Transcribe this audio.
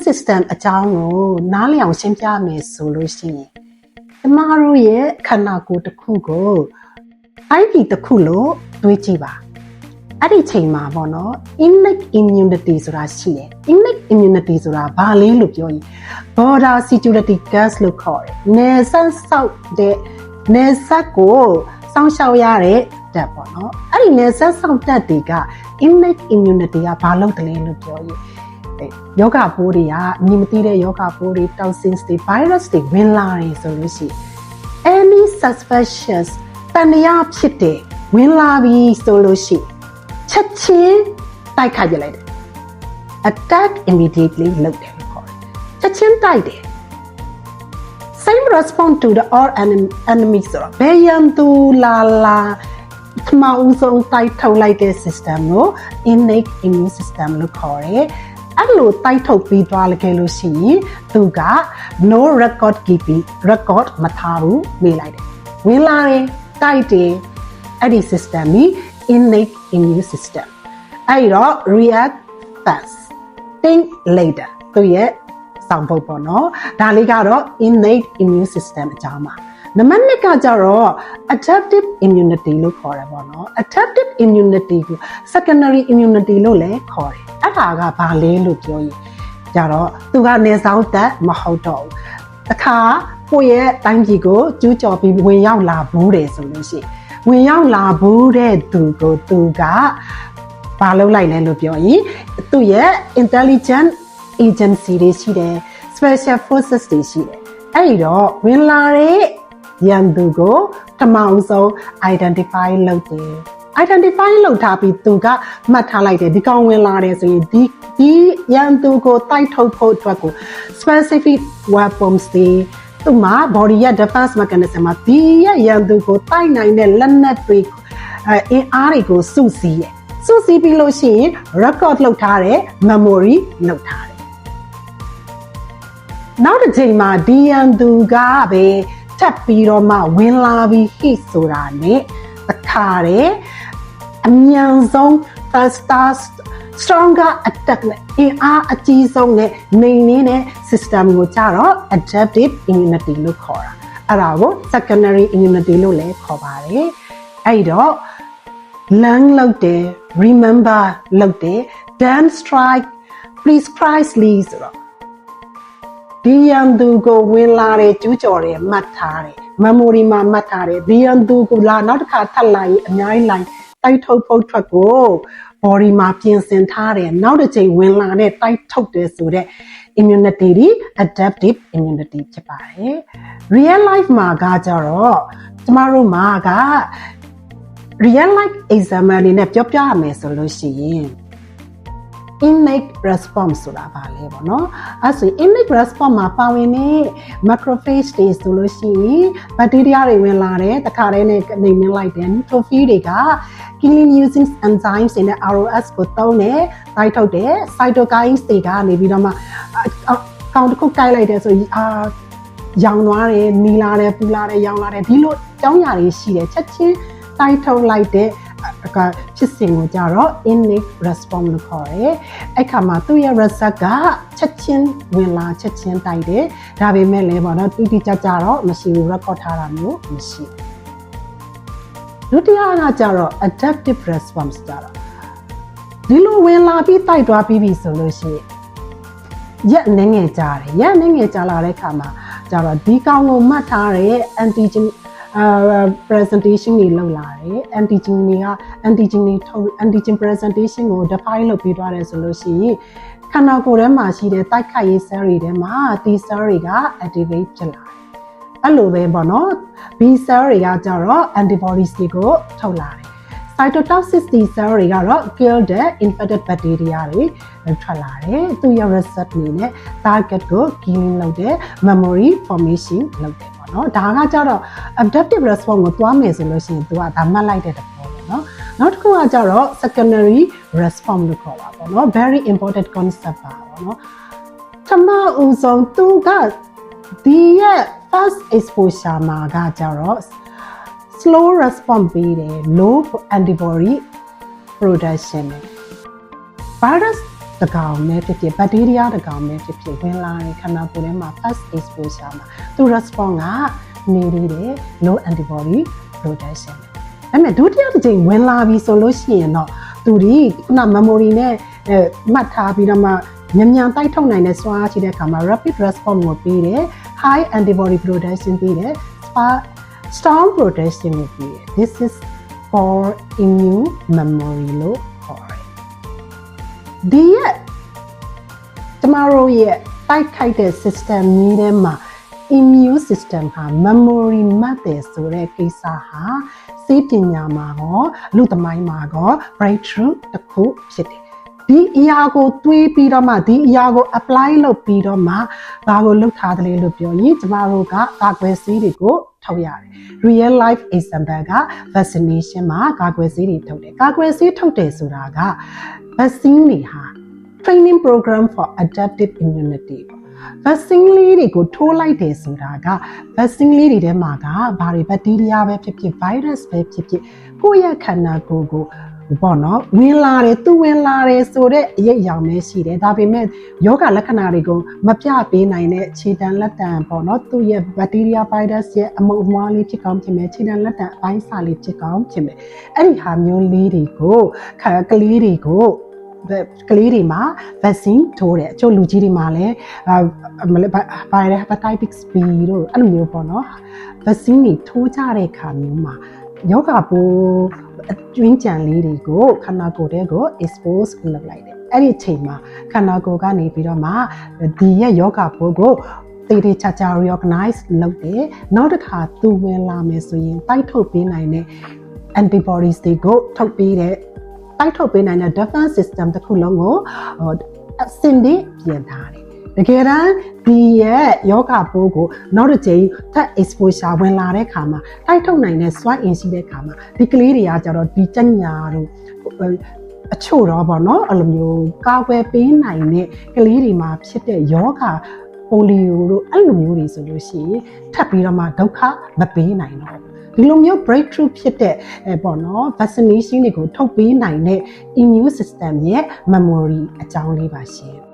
immune system အကြောင်းကိုနားလည်အောင်ရှင်းပြမယ်ဆိုလို့ရှိရင်ကျမတို့ရဲ့ခန္ဓာကိုယ်တစ်ခုကိုIP တစ်ခုလို့တွေးကြည့်ပါအဲ့ဒီချိန်မှာပေါ့နော် innate immunity ဆိုတာရှိတယ် innate immunity ဆိုတာဘာလဲလို့ပြောရင် border security guards လို့ခေါ်တယ်နယ်စပ်ဆောက်တဲ့နယ်စပ်ကိုစောင့်ရှောက်ရတဲ့တက်ပေါ့နော်အဲ့ဒီနယ်စပ်ဆောက်တက်တွေက innate immunity ကဘာလို့တလဲလို့ပြောရင်ယောဂပိုးတွေကမြင်မသိတဲ့ယောဂပိုးတွေ toxins တွေ virus တွေဝင်လာတယ်ဆိုလို့ရှိရင် any suspicious တန်ရာဖြစ်တဲ့ဝင်လာပြီဆိုလို့ရှိရင်ချက်ချင်းတိုက်ခိုက်ပြလိုက်တယ် attack immediately လုပ်တယ်လို့ခေါ်တယ်ချက်ချင်းတိုက်တယ် same response to the all enemy ဆိုတော့ဘယ်ရန်သူလာပထမဦးဆုံးတိုက်ထုတ်လိုက်တဲ့ system ကို innate immune system လို့ခေါ်တယ်အဲ့လိုတိုက်ထုတ်ပြီးသွားလခဲ့လို့ရှိရင်သူက no record keeping record မထားဘူးမေးလိုက်တယ်ဝင်လာတယ်တိုက်တယ်အဲ့ဒီ system ကြီး innate immune system အဲ့တော့ react fast think later သူရဲ့ဆောင်ပုဒ်ပေါ့နော်ဒါလေးကတော့ innate immune system အကြောင်းပါနံပါတ်2ကကြတော့ adaptive immunity လို့ခေါ်တယ်ပေါ့နော် adaptive immunity ကို secondary immunity လို့လည်းခေါ်တယ်အဲ့ဒါကဘာလဲလို့ပြောရင်ကြတော့သူကနေဆောင်တက်မဟုတ်တော့ဘူးတခါကိုယ့်ရဲ့တိုင်းပြည်ကိုကျူးကျော်ပြီးဝင်ရောက်လာဘူးတယ်ဆိုလို့ရှိရင်ဝင်ရောက်လာဘူးတဲ့သူကိုသူကဘာလုပ်လိုက်လဲလို့ပြောရင်သူ့ရဲ့ intelligent agency တွေရှိတယ် special forces တွေရှိတယ်အဲ့တော့ဝင်လာတဲ့ရန်သူကိုတမောင်ဆုံး identify လုပ်တယ် identify လုပ်ထားပြီးသူကမှတ်ထားလိုက်တယ်ဒီကောင်ဝင်လာတယ်ဆိုရင်ဒီရန်သူကိုတိုက်ထုတ်ဖို့အတွက်ကို specific weapons တွေသူမှာ body ရဲ့ defense mechanism မှာဒီရန်သူကိုတိုက်နိုင်တဲ့လက်နက်တွေအင်အားတွေကိုစုစည်းတယ်စုစည်းပြီးလို့ရှိရင် record လုပ်ထားတယ် memory လုပ်ထားတယ်နောက်တစ်ချိန်မှာဒီရန်သူကပဲထပ်ပြီးတော့မှဝင်လာပြီး hit ဆိုတာနဲ့တခါတည်းအမြန်ဆုံး faster stronger attack နဲ့အင်အားအကြီးဆုံးနဲ့နေနေတဲ့ system ကိုကြတော့ adaptive immunity လို့ခေါ်တာအဲ့ဒါကို secondary immunity လို့လည်းခေါ်ပါတယ်အဲ့တော့ learn လုပ်တယ် remember လုပ်တယ် then strike precisely ဆိုတော့ဒီရန်သူကိုဝင်လာတဲ့ကျူးကျော်တယ်မှတ်ထားတယ် memory မှာမှတ်ထားတယ်ဒီရန်သူကိုလာနောက်တစ်ခါထပ်လာရင်အများကြီးလိုက်တိုက်ထုတ်ဖို့ထွက်ကို body မှာပြင်ဆင်ထားတယ်နောက်တစ်ချိန်ဝင်လာတဲ့တိုက်ထုတ်တယ်ဆိုတဲ့ immunity ဒီ adaptive immunity ဖြစ်ပါတယ် real life မှာကကြတော့ကျမတို့မှာက real life example လေးနဲ့ပြောပြရမယ်ဆိုလို့ရှိရင် innate response ဆိုတာပါလေပေါ့နော်အဲ့ဆို innate response မှာပါဝင်တဲ့ macrophage တွေဆိုလို့ရှိရင် bacteria တွေဝင်လာတယ်တခါတည်းနဲ့နေမြင်လိုက်တယ် neutrophil တွေက killing using enzymes တွေနဲ့ ROS ကိုသုံးတယ်တိုက်ထုတ်တယ် cytokines တွေကနေပြီးတော့မှကောင်တစ်ခုကိုက်လိုက်တယ်ဆိုရောင်သွားတယ်နီလာတယ်ပူလာတယ်ရောင်လာတယ်ဒီလိုကြောင်းရာတွေရှိတယ်ချက်ချင်းတိုက်ထုတ်လိုက်တဲ့ဖြစ်စဉ်ကိုကြတော့ innate response လို့ခေါ်တယ်အဲ့ခါမှာသူ့ရဲ့ result ကချက်ချင်းဝင်လာချက်ချင်းတိုက်တယ်ဒါပေမဲ့လည်းပေါ့နော်တိတိကျကျတော့မရှိဘူး record ထားတာမျိုးမရှိဘူးဒုတိယကကြတော့ adaptive response ကြတော့ဒီလိုဝင်လာပြီးတိုက်သွားပြီးပြီဆိုလို့ရှိရင်ရက်နေငယ်ကြတယ်ရက်နေငယ်ကြလာတဲ့ခါမှာကြတော့ဒီကောင်ကိုမှတ်ထားတဲ့ antigen presentation တွေလုပ်လာတယ် antigen တွေက antigen တွေထုတ် antigen presentation ကို define လုပ်ပြီးသွားတယ်ဆိုလို့ရှိရင်ခန္ဓာကိုယ်ထဲမှာရှိတဲ့တိုက်ခိုက်ရေး cell တွေထဲမှာ T cell တွေက activate ဖြစ်လာတယ်အဲ့လိုပဲပေါ့နော် B cell တွေကကြတော့ antibodies တွေကိုထုတ်လာတယ် cytotoxic T cell တွေကတော့ kill the infected bacteria တွေထွက်လာတယ်သူရဲ့ reset အနေနဲ့ target ကို killing လုပ်တယ် memory formation လုပ်တယ်ပေါ့နော်ဒါကကြတော့ adaptive response ကိုတွားမယ်ဆိုလို့ရှိရင်သူကဒါမှတ်လိုက်တဲ့သဘောပေါ့နော်နောက်တစ်ခုကကြတော့ secondary response လို့ခေါ်တာပေါ့နော် very important concept ပါပေါ့နော်ထမဦးဆုံးသူကဒီရဲ့ first exposure မှာကကြတော့ slow response ပေးတယ် low antibody production virus တကောင်နဲ့ဖြစ်ဖြစ်ဘက်တီးရီးယားတကောင်နဲ့ဖြစ်ဖြစ်ဝင်လာရင်ခန္ဓာကိုယ်ထဲမှာ first exposure မှာသူ response ကနေသေးတယ် low antibody production ဒါပေမဲ့ဒုတိယတစ်ကြိမ်ဝင်လာပြီဆိုလို့ရှိရင်တော့သူဒီခုန memory နဲ့မှတ်ထားပြီးတော့မှမြန်တိုက်ထုတ်နိုင်တဲ့စွမ်းအားရှိတဲ့အခါမှာ rapid response ကိုပေးတယ် high antibody production ပေးတယ် strong protection ကိုပေးတယ် this is for immune memory လို့ခေါ်တယ်ဒီရဲ့ကျမတို့ရဲ့တိုက်ခိုက်တဲ့ system ကြီးထဲမှာ immune system ဟာ memory မှတ်တယ်ဆိုတဲ့ကိစ္စဟာစိတ်ပညာမှာရောလူသမိုင်းမှာရော breakthrough တစ်ခုဖြစ်တယ်ဒီအရာကိုတွေးပြီးတော့မှဒီအရာကို apply လုပ်ပြီးတော့မှဘာကိုလုပ်ထားတယ်လို့ပြောရင်ကျမတို့ကကာကွယ်ဆေးတွေကိုထုတ်ရတယ် real life example က vaccination မှာကာကွယ်ဆေးတွေထုတ်တယ်ကာကွယ်ဆေးထုတ်တယ်ဆိုတာက vaccine တွေဟာ training program for adaptive immunity vaccine လေးတွေကိုထိုးလိုက်တယ်ဆိုတာက vaccine လေးတွေထဲမှာကဘာတွေဘက်တီးရီးယားပဲဖြစ်ဖြစ် virus ပဲဖြစ်ဖြစ်ကိုယ့်ရဲ့ခန္ဓာကိုယ်ကိုပေါ့နော်ဝင်လာတယ်သူဝင်လာတယ်ဆိုတဲ့အရေးအယောင်ပဲရှိတယ်ဒါပေမဲ့ယောဂလက္ခဏာတွေကိုမပြပေးနိုင်တဲ့ခြေတံလက်တံပေါ့နော်သူ့ရဲ့ဘက်တီးရီးယား virus ရဲ့အမုတ်အမွှားလေးဖြစ်ကောင်းဖြစ်မယ်ခြေတံလက်တံအပိုင်းစာလေးဖြစ်ကောင်းဖြစ်မယ်အဲ့ဒီဟာမျိုးလေးတွေကိုကလေးတွေမှာ vaccine ထိုးတယ်အချို့လူကြီးတွေမှာလည်းhepatitis B တို့အဲ့လိုမျိုးပေါ့နော် vaccine တွေထိုးကြတဲ့ခါမျိုးမှာယောဂပိုးကျွင်းကြံလေးတွေကိုခန္ဓာကိုယ်ထဲကို expose လုပ်လိုက်တယ်အဲ့ဒီအချိန်မှာခန္ဓာကိုယ်ကနေပြီးတော့မှဒီရဲ့ယောဂပိုးကိုတေချာချာ reorganize လုပ်တယ်နောက်တစ်ခါသူဝင်လာမယ်ဆိုရင်တိုက်ထုတ်ပေးနိုင်တဲ့ antibodies တွေကိုထုတ်ပေးတဲ့တိုက်ထုတ်ပေးနိုင်တဲ့ defense system တစ်ခုလုံးကိုအစင်တွေပြင်ထားတယ်တကယ်တမ်းဒီရဲ့ယောဂပိုးကိုနောက်တစ်ချိန်ထပ် exposure ဝင်လာတဲ့ခါမှာတိုက်ထုတ်နိုင်တဲ့စွမ်းအင်ရှိတဲ့ခါမှာဒီကလေးတွေကကြတော့ဒီကြညာတို့အချို့တော့ပေါ့နော်အဲ့လိုမျိုးကာကွယ်ပေးနိုင်တဲ့ကလေးတွေမှာဖြစ်တဲ့ယောဂပိုလီယိုတို့အဲ့လိုမျိုးတွေဆိုလို့ရှိရင်ထပ်ပြီးတော့မှဒုက္ခမပေးနိုင်တော့ဒီလိုမျိုး breakthrough ဖြစ်တဲ့ပေါ့နော် vaccination တွေကိုထုတ်ပေးနိုင်တဲ့ immune system ရဲ့ memory အကြောင်းလေးပါရှင်